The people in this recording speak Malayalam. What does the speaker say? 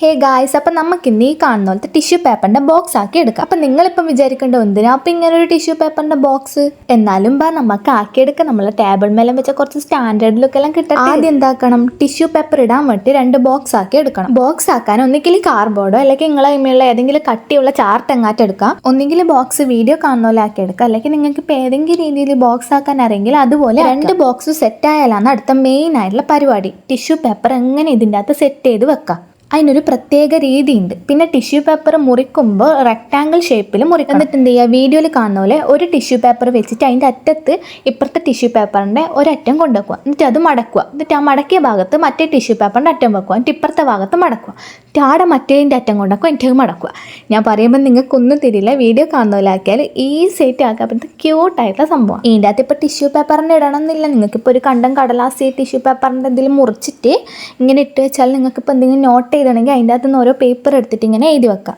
ഹേ ഗായ്സ്, അപ്പം നമുക്ക് ഇന്ന് ഈ കാണുന്ന പോലത്തെ ടിഷ്യൂ പേപ്പറിന്റെ ബോക്സ് ആക്കി എടുക്കാം. അപ്പം നിങ്ങളിപ്പം വിചാരിക്കേണ്ട എന്തിനാ അപ്പം ഇങ്ങനെ ഒരു ടിഷ്യൂ പേപ്പറിന്റെ ബോക്സ് എന്നാലും നമുക്ക് ആക്കിയെടുക്കാം. നമ്മൾ ടേബിൾ മേലെ വെച്ച കുറച്ച് സ്റ്റാൻഡേർഡ് ലുക്ക് എല്ലാം കിട്ടും. ആദ്യം എന്താക്കണം, ടിഷ്യൂ പേപ്പർ ഇടാൻ വേണ്ടി 2 ബോക്സ് ആക്കി എടുക്കണം. ബോക്സ് ആക്കാൻ ഒന്നുകിൽ കാർഡ്ബോർഡോ അല്ലെങ്കിൽ നിങ്ങളെ കയ്യിലുള്ള ഏതെങ്കിലും കട്ടിയുള്ള ചാർട്ട് എങ്ങാട്ട് എടുക്കാം. ഒന്നുകിൽ ബോക്സ് വീഡിയോ കാണുന്ന പോലെ ആക്കി എടുക്കാം, അല്ലെങ്കിൽ നിങ്ങൾക്ക് ഇപ്പം ഏതെങ്കിലും രീതിയിൽ ബോക്സ് ആക്കാൻ അറിയെങ്കിൽ അതുപോലെ 2 ബോക്സ് സെറ്റ് ആയാലാണ് അടുത്ത മെയിൻ ആയിട്ടുള്ള പരിപാടി. ടിഷ്യൂ പേപ്പർ എങ്ങനെ ഇതിൻ്റെ അകത്ത് സെറ്റ് ചെയ്ത് വെക്കാം. അതിനൊരു പ്രത്യേക രീതിയുണ്ട്. പിന്നെ ടിഷ്യൂ പേപ്പർ മുറിക്കുമ്പോൾ റെക്ടാങ്കിൾ ഷേപ്പിൽ മുറിക്കണം. എന്നിട്ട് എന്ത് ചെയ്യുക, വീഡിയോയിൽ കാണുന്ന പോലെ ഒരു ടിഷ്യൂ പേപ്പർ വെച്ചിട്ട് അതിൻ്റെ അറ്റത്ത് ഇപ്പുറത്തെ ടിഷ്യൂ പേപ്പറിൻ്റെ ഒരറ്റം കൊണ്ടുവെക്കുക. എന്നിട്ട് അത് മടക്കുക. എന്നിട്ട് ആ മടക്കിയ ഭാഗത്ത് മറ്റേ ടിഷ്യൂ പേപ്പറിൻ്റെ അറ്റം വെക്കുക. എന്നിട്ട് ഇപ്പുറത്തെ ഭാഗത്ത് മടക്കുക. എന്നിട്ട് ആടെ മറ്റേതിൻ്റെ അറ്റം കൊണ്ടുവെക്കുക. എന്നിട്ട് മടക്കുക. ഞാൻ പറയുമ്പോൾ നിങ്ങൾക്കൊന്നും തിരിയില്ല, വീഡിയോ കാണുന്ന പോലെ ആക്കിയാൽ ഈസി ആയിട്ട് ആക്കാൻ പറ്റുന്ന ക്യൂട്ടായിട്ടുള്ള സംഭവം. ഇതിൻ്റെ അകത്ത് ഇപ്പോൾ ടിഷ്യൂ പേപ്പറിൻ്റെ ഇടണമെന്നില്ല. നിങ്ങൾക്കിപ്പോൾ ഒരു കണ്ടം കടലാസ് ടിഷ്യൂ പേപ്പറിൻ്റെ എന്തെങ്കിലും മുറിച്ചിട്ട് ഇങ്ങനെ ഇട്ട് വെച്ചാൽ നിങ്ങൾക്കിപ്പോൾ എന്തെങ്കിലും നോട്ട് ചെയ്തിട്ടുണ്ടെങ്കിൽ അതിൻ്റെ അകത്തുനിന്ന് ഓരോ പേപ്പർ എടുത്തിട്ട് ഇങ്ങനെ എഴുതി വെക്കാം.